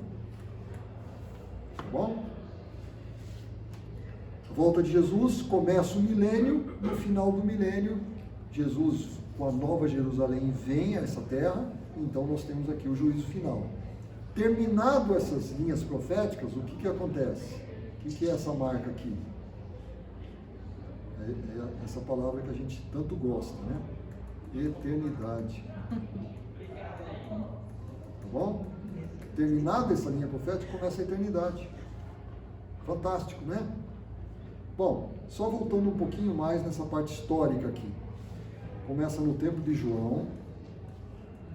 Speaker 1: Tá bom? A volta de Jesus começa o milênio, no final do milênio, Jesus, com a nova Jerusalém, vem a essa terra, então nós temos aqui o juízo final. Terminado essas linhas proféticas, o que acontece? O que é essa marca aqui? É essa palavra que a gente tanto gosta, né? Eternidade. Tá bom? Terminada essa linha profética, começa a eternidade. Fantástico, né? Bom, só voltando um pouquinho mais nessa parte histórica aqui. Começa no tempo de João.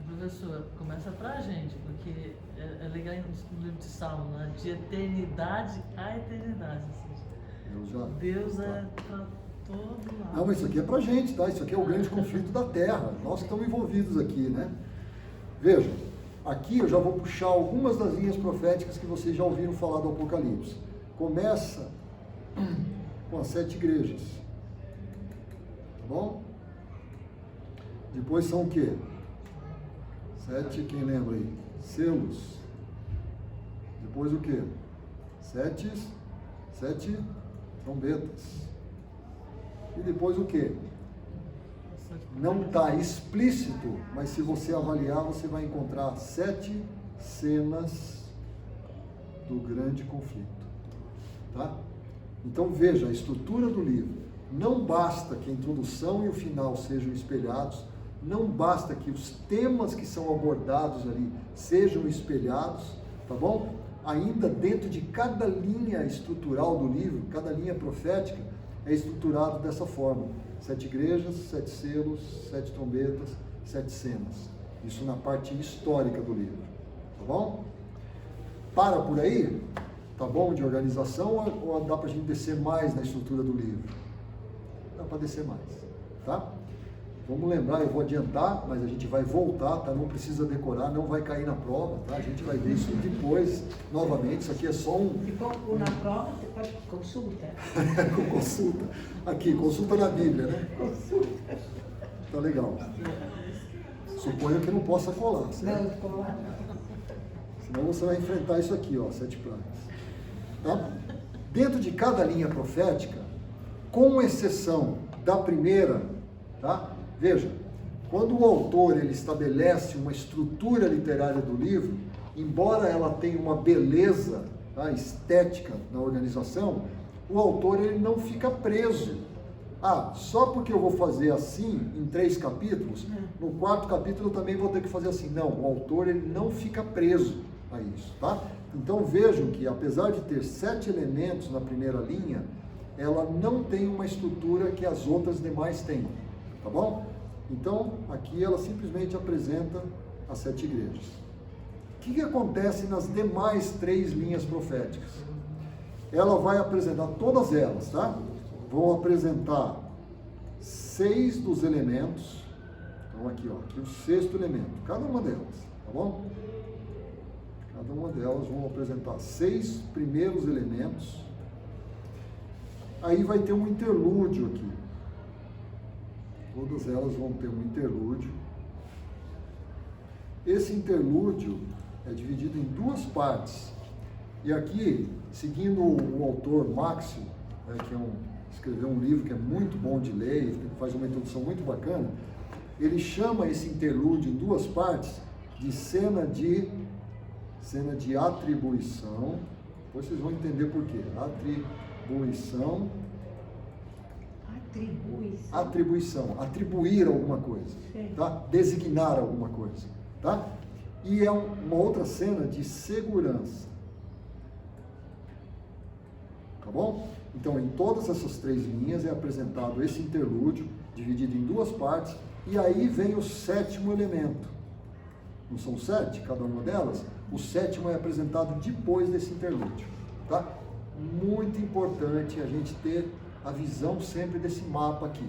Speaker 4: Professor, começa pra gente, porque é legal no livro de Salmo, né? De eternidade a eternidade. Deus é para todo lado.
Speaker 1: Não, mas isso aqui é pra gente, tá? Isso aqui é o grande conflito da Terra. Nós que estamos envolvidos aqui, né? Vejam, aqui eu já vou puxar algumas das linhas proféticas que vocês já ouviram falar do Apocalipse. Começa com as 7 igrejas. Tá bom? Depois são o quê? 7, quem lembra aí? Selos. Depois o quê? 7 trombetas. E depois o quê? Não está explícito, mas se você avaliar, você vai encontrar 7 cenas do grande conflito. Tá? Então veja a estrutura do livro. Não basta que a introdução e o final sejam espelhados, não basta que os temas que são abordados ali sejam espelhados, tá bom? Ainda dentro de cada linha estrutural do livro, cada linha profética, é estruturado dessa forma. 7 igrejas, 7 selos, 7 trombetas, 7 cenas. Isso na parte histórica do livro, tá bom? Para por aí, tá bom, de organização, ou dá pra gente descer mais na estrutura do livro? Dá para descer mais, tá? Vamos lembrar, eu vou adiantar, mas a gente vai voltar, tá? Não precisa decorar, não vai cair na prova, tá? A gente vai ver isso depois, novamente. Isso aqui é só um...
Speaker 5: Ficou na prova, você pode consulta.
Speaker 1: Consulta. Aqui, consulta na Bíblia, né?
Speaker 5: Consulta.
Speaker 1: Tá legal. Suponho que não possa colar, certo?
Speaker 5: Não, colar.
Speaker 1: Senão você vai enfrentar isso aqui, ó, 7 planos. Tá? Dentro de cada linha profética, com exceção da primeira, tá? Veja, quando o autor ele estabelece uma estrutura literária do livro, embora ela tenha uma beleza, tá, estética na organização, o autor ele não fica preso. Ah, só porque eu vou fazer assim em 3 capítulos, no 4º capítulo eu também vou ter que fazer assim. Não, o autor ele não fica preso a isso, tá? Então vejam que apesar de ter 7 elementos na primeira linha, ela não tem uma estrutura que as outras demais têm, tá bom? Então, aqui ela simplesmente apresenta as 7 igrejas. O que acontece nas demais 3 linhas proféticas? Ela vai apresentar todas elas, tá? Vão apresentar 6 dos elementos. Então, aqui, ó, aqui o 6º elemento, cada uma delas, tá bom? Cada uma delas vão apresentar 6 primeiros elementos. Aí vai ter um interlúdio aqui. Todas elas vão ter um interlúdio. Esse interlúdio é dividido em 2 partes. E aqui, seguindo o autor Máximo, né, que escreveu um livro que é muito bom de ler, faz uma introdução muito bacana, ele chama esse interlúdio em 2 partes de cena de atribuição. Depois vocês vão entender por quê. Atribuição, atribuir alguma coisa, tá? Designar alguma coisa, tá? E é uma outra cena de segurança, tá bom? Então, em todas essas 3 linhas é apresentado esse interlúdio, dividido em 2 partes, e aí vem o 7º elemento. Não são 7, cada uma delas? O 7º é apresentado depois desse interlúdio, tá? Muito importante a gente ter a visão sempre desse mapa aqui,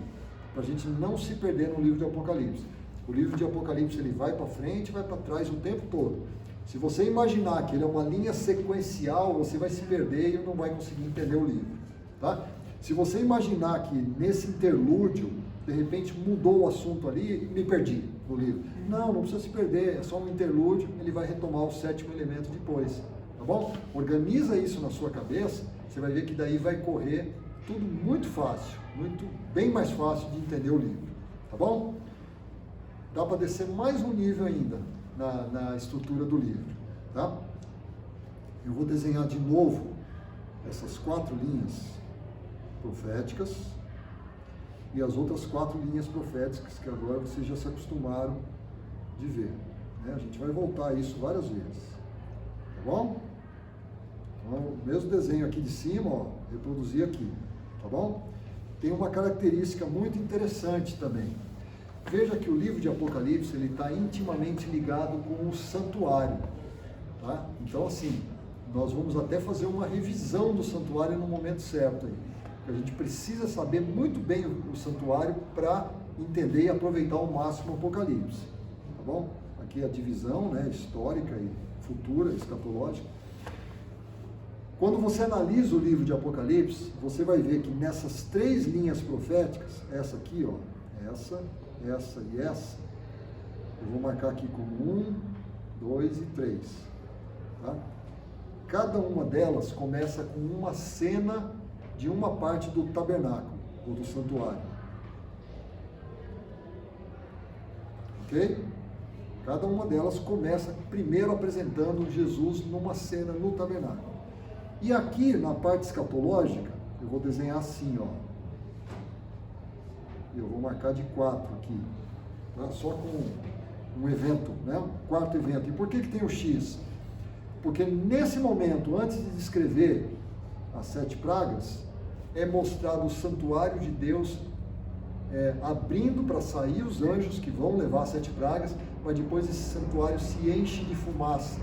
Speaker 1: para a gente não se perder no livro de Apocalipse. O livro de Apocalipse ele vai para frente, vai para trás o tempo todo. Se você imaginar que ele é uma linha sequencial, você vai se perder e não vai conseguir entender o livro, tá? Se você imaginar que nesse interlúdio, de repente mudou o assunto ali e me perdi no livro. Não precisa se perder, é só um interlúdio, ele vai retomar o 7º elemento depois, tá bom? Organiza isso na sua cabeça, você vai ver que daí vai correr tudo muito fácil, bem mais fácil de entender o livro, tá bom? Dá para descer mais um nível ainda na estrutura do livro, tá? Eu vou desenhar de novo essas 4 linhas proféticas e as outras 4 linhas proféticas que agora vocês já se acostumaram de ver, né? A gente vai voltar a isso várias vezes, tá bom? Então, o mesmo desenho aqui de cima, ó, reproduzir aqui, tá bom? Tem uma característica muito interessante também. Veja que o livro de Apocalipse, ele está intimamente ligado com o santuário, tá? Então, assim, nós vamos até fazer uma revisão do santuário no momento certo aí. A gente precisa saber muito bem o santuário para entender e aproveitar ao máximo o Apocalipse, tá bom? Aqui a divisão, né, histórica e futura, escatológica. Quando você analisa o livro de Apocalipse, você vai ver que nessas 3 linhas proféticas, essa aqui, ó, essa e essa, eu vou marcar aqui como 1, 2 e 3, tá? Cada uma delas começa com uma cena de uma parte do tabernáculo, ou do santuário. Ok? Cada uma delas começa primeiro apresentando Jesus numa cena no tabernáculo. E aqui, na parte escatológica, eu vou desenhar assim, ó. Eu vou marcar de 4 aqui, tá? Só com um evento, né? Um 4º evento. E por que tem o X? Porque nesse momento, antes de descrever as 7 pragas, é mostrado o santuário de Deus abrindo para sair os anjos que vão levar as 7 pragas, mas depois esse santuário se enche de fumaça.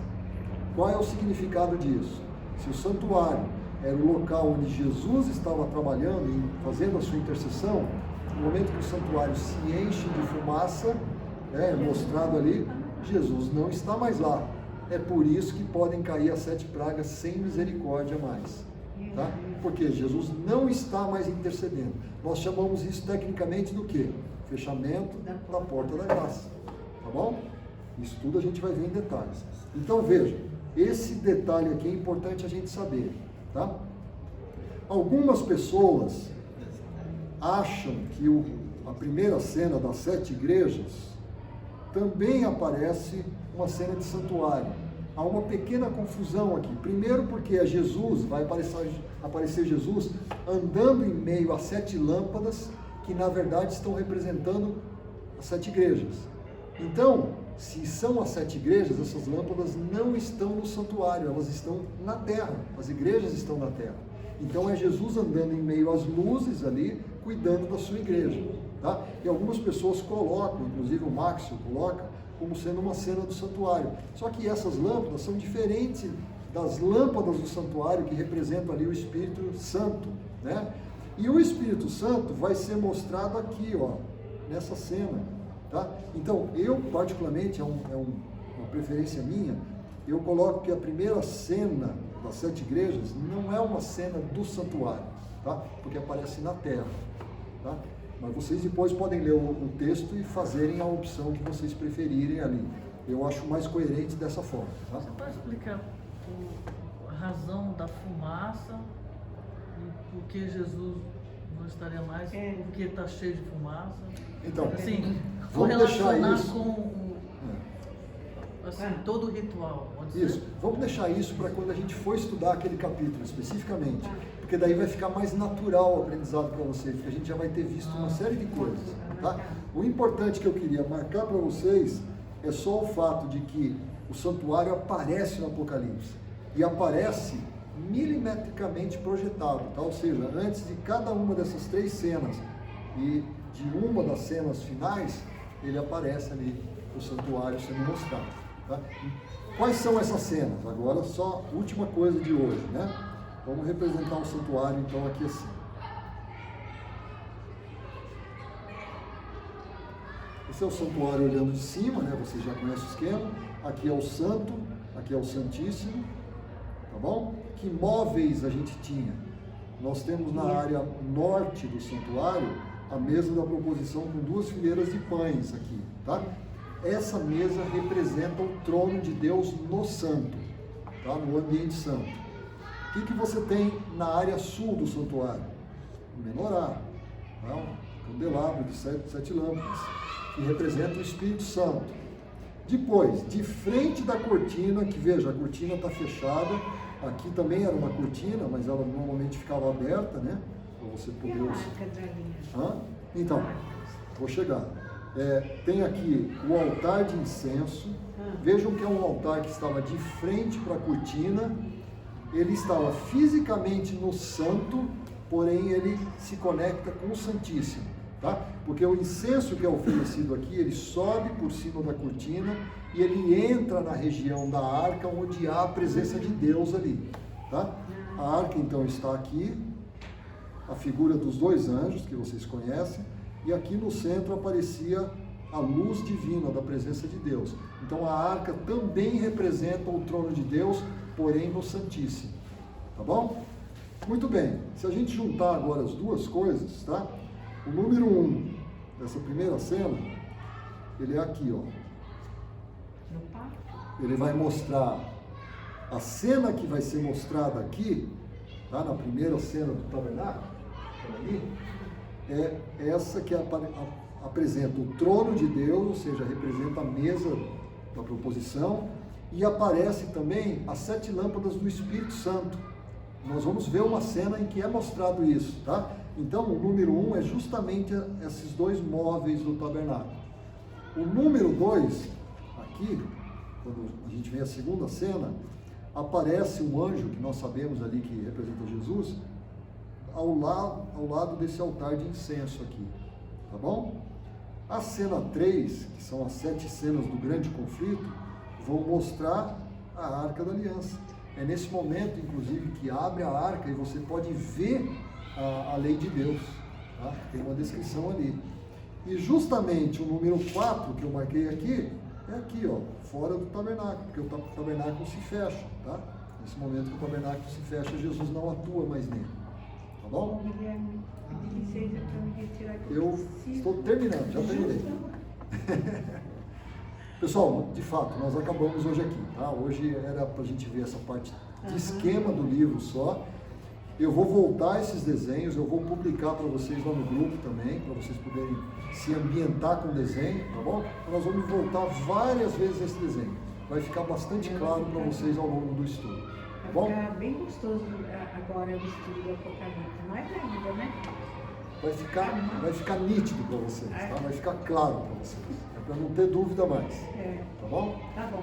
Speaker 1: Qual é o significado disso? Se o santuário era o local onde Jesus estava trabalhando e fazendo a sua intercessão, no momento que o santuário se enche de fumaça, mostrado ali, Jesus não está mais lá. É por isso que podem cair as 7 pragas sem misericórdia mais. Tá? Porque Jesus não está mais intercedendo. Nós chamamos isso tecnicamente do quê? Fechamento da porta da graça. Tá bom? Isso tudo a gente vai ver em detalhes. Então veja, esse detalhe aqui é importante a gente saber. Tá? Algumas pessoas acham que a primeira cena das 7 igrejas também aparece uma cena de santuário. Há uma pequena confusão aqui. Primeiro porque é Jesus, vai aparecer Jesus andando em meio a 7 lâmpadas que na verdade estão representando as 7 igrejas. Então, se são as 7 igrejas, essas lâmpadas não estão no santuário, elas estão na terra, as igrejas estão na terra. Então é Jesus andando em meio às luzes ali, cuidando da sua igreja. Tá? E algumas pessoas colocam, inclusive o Maxwell coloca, como sendo uma cena do santuário. Só que essas lâmpadas são diferentes das lâmpadas do santuário que representam ali o Espírito Santo, né? E o Espírito Santo vai ser mostrado aqui, ó, nessa cena, tá? Então, eu particularmente, uma preferência minha, eu coloco que a primeira cena das 7 igrejas não é uma cena do santuário, tá? Porque aparece na terra, tá? Mas vocês depois podem ler o texto e fazerem a opção que vocês preferirem ali. Eu acho mais coerente dessa forma. Tá?
Speaker 4: Você pode explicar a razão da fumaça e por que Jesus não estaria mais, porque está cheio de fumaça?
Speaker 1: Então,
Speaker 4: assim,
Speaker 1: vamos deixar isso
Speaker 4: com todo o ritual.
Speaker 1: Isso, vamos deixar isso para quando a gente for estudar aquele capítulo especificamente. Porque daí vai ficar mais natural o aprendizado para vocês, porque a gente já vai ter visto uma série de coisas, tá? O importante que eu queria marcar para vocês é só o fato de que o santuário aparece no Apocalipse, e aparece milimetricamente projetado, tá? Ou seja, antes de cada uma dessas 3 cenas, e de uma das cenas finais, ele aparece ali, o santuário sendo mostrado, tá? Quais são essas cenas? Agora só última coisa de hoje, né? Vamos representar um santuário, então, aqui assim. Esse é o santuário olhando de cima, né? Você já conhece o esquema. Aqui é o santo aqui é o Santíssimo, tá bom? Que móveis a gente tinha? Nós temos na área norte do santuário a mesa da proposição com 2 fileiras de pães aqui, tá? Essa mesa representa o trono de Deus no santo, tá? No ambiente santo. O que você tem na área sul do santuário? O menorá, tá? Um candelabro de 7 lâmpadas, que representa o Espírito Santo. Depois, de frente da cortina, que veja, a cortina está fechada, aqui também era uma cortina, mas ela normalmente ficava aberta, né? Para você
Speaker 5: E
Speaker 1: poder...
Speaker 5: a marca da linha?
Speaker 1: Hã? Então, vou chegar. Tem aqui o altar de incenso. Vejam que é um altar que estava de frente para a cortina. Ele estava fisicamente no santo, porém ele se conecta com o Santíssimo, tá? Porque o incenso que é oferecido aqui, ele sobe por cima da cortina e ele entra na região da arca onde há a presença de Deus ali, tá? A arca então está aqui, a figura dos 2 anjos que vocês conhecem, e aqui no centro aparecia a luz divina da presença de Deus. Então a arca também representa o trono de Deus, porém no Santíssimo, tá bom? Muito bem, se a gente juntar agora as duas coisas, tá? O número 1 dessa primeira cena, ele é aqui, ó.
Speaker 5: No parque?
Speaker 1: Ele vai mostrar a cena que vai ser mostrada aqui, tá? Na primeira cena do tabernáculo, ali, é essa que apresenta o trono de Deus, ou seja, representa a mesa da proposição, e aparece também as 7 lâmpadas do Espírito Santo. Nós vamos ver uma cena em que é mostrado isso, tá? Então, o número 1 é justamente esses 2 móveis do tabernáculo. O número 2, aqui, quando a gente vê a segunda cena, aparece um anjo, que nós sabemos ali que representa Jesus, ao lado desse altar de incenso aqui, tá bom? A cena 3, que são as 7 cenas do grande conflito, vão mostrar a Arca da Aliança. É nesse momento, inclusive, que abre a arca e você pode ver a lei de Deus, tá? Tem uma descrição ali. E justamente o número 4 que eu marquei aqui, é aqui, ó, fora do tabernáculo, porque o tabernáculo se fecha, tá? Nesse momento que o tabernáculo se fecha, Jesus não atua mais nele, tá bom?
Speaker 5: Guilherme, de licença para me retirar aqui.
Speaker 1: Eu estou terminando, já terminei. Pessoal, de fato, nós acabamos hoje aqui, tá? Hoje era para a gente ver essa parte de esquema do livro só. Eu vou voltar esses desenhos, eu vou publicar para vocês lá no grupo também, para vocês poderem se ambientar com o desenho, tá bom? Nós vamos voltar várias vezes esse desenho. Vai ficar bastante claro para vocês ao longo do estudo, tá bom?
Speaker 5: Vai ficar bem gostoso agora o estudo do Apocalipse, não é ainda, né?
Speaker 1: Vai ficar nítido para vocês, tá? Vai ficar claro para vocês. É para não ter dúvida mais, tá bom?
Speaker 5: Tá bom.